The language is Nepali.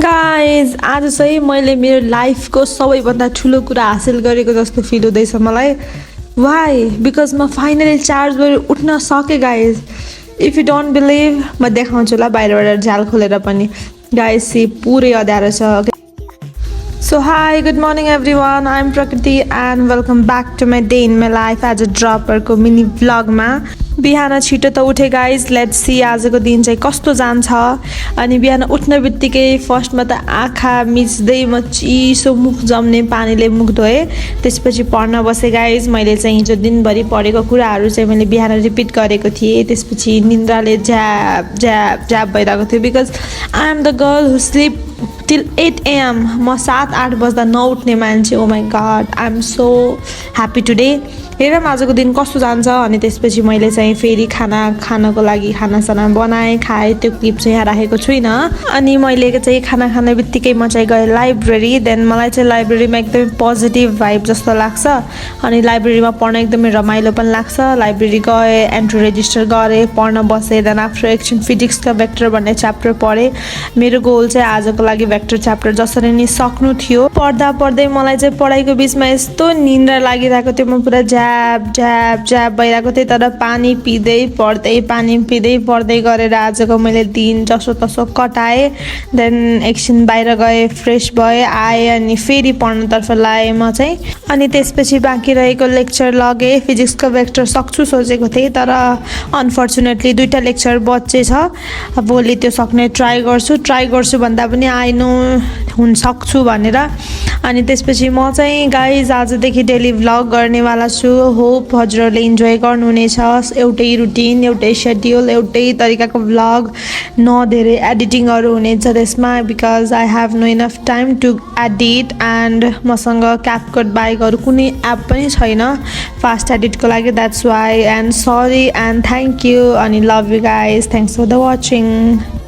गाइज आज चाहिँ मैले मेरो लाइफको सबैभन्दा ठुलो कुरा हासिल गरेको जस्तो फिल हुँदैछ मलाई। वाइ बिकज म फाइनली चार्ज गरेर उठ्न सकेँ guys. If you don't believe म देखाउँछु ल बाहिरबाट झ्याल खोलेर पनि। गाइज सी पुरै अँध्यारो छ। So hi, good morning everyone. I'm Prakriti and welcome back to my day in my life as a dropper को mini vlog मा। बिहान छिटो त उठे गाइज। लेट्स सी आजको दिन चाहिँ कस्तो जान्छ। अनि बिहान उठ्ने बित्तिकै फर्स्टमा त आँखा मिच्दै म चिसो मुख जम्ने पानीले मुख धोएँ। त्यसपछि पढ्न बसेँ गाइज। मैले चाहिँ हिजो दिनभरि पढेको कुराहरू चाहिँ मैले बिहान रिपिट गरेको थिएँ। त्यसपछि निन्द्राले झ्याप झ्याप झ्याप भइरहेको थियो because I am the girl who sleep till 8 AM म 7-8 बज्दा नउठ्ने मान्छे। Oh my God I am so happy today. हेरौँ आजको दिन कस्तो जान्छ। अनि त्यसपछि मैले चाहिँ फेरि खानको लागि खानासाना बनाएँ खाएँ। त्यो क्लिप चाहिँ यहाँ राखेको छुइनँ। अनि मैले चाहिँ खाना खाने बित्तिकै म चाहिँ गएँ लाइब्रेरी। देन मलाई चाहिँ लाइब्रेरीमा एकदमै पोजिटिभ भाइब जस्तो लाग्छ। अनि लाइब्रेरीमा पढ्न एकदमै रमाइलो पनि लाग्छ। लाइब्रेरी गएँ, एन्ट्री रेजिस्टर गरेँ, पढ्न बसेँ। देन आफ्टर एकछिन फिजिक्सका भेक्टर भन्ने च्याप्टर पढेँ। मेरो गोल चाहिँ आजको लागि भेक्टर च्याप्टर जसरी नि सक्नु थियो। पढ्दा पढ्दै मलाई चाहिँ पढाइको बिचमा यस्तो निन्द्रा लागिरहेको थियो। म पुरा झ्याप झ्याप झ्याप भइरहेको थिएँ। तर पानी पिँदै पढ्दै पानी पिँदै पढ्दै गरेर आजको मैले दिन जसो तसो कटाएँ। देन एकछिन बाहिर गएँ, फ्रेस भएँ, आएँ अनि फेरि पढ्नतर्फ लागेँ म चाहिँ। अनि त्यसपछि बाँकी रहेको लेक्चर लगेँ। फिजिक्सको भेक्टर सक्छु सोचेको थिएँ तर अनफर्चुनेटली 2टा लेक्चर बच्चेछ। भोलि त्यो सक्ने ट्राई गर्छु भन्दा पनि आई नो हुन सक्छु भनेर। अनि त्यसपछि म चाहिँ गाइज आजदेखि डेली भ्लग गर्नेवाला छु। होप हजुरहरूले इन्जोय गर्नुहुनेछ। एउटै रुटिन, एउटै सेड्युल, एउटै तरिकाको भ्लग, न धेरै एडिटिङहरू हुनेछ त्यसमा because I have no enough time to edit. And मसँग क्यापकट बाहेक अरू कुनै एप पनि छैन फास्ट एडिटको लागि। That's why and sorry and thank you अनि love you guys. Thanks for the watching.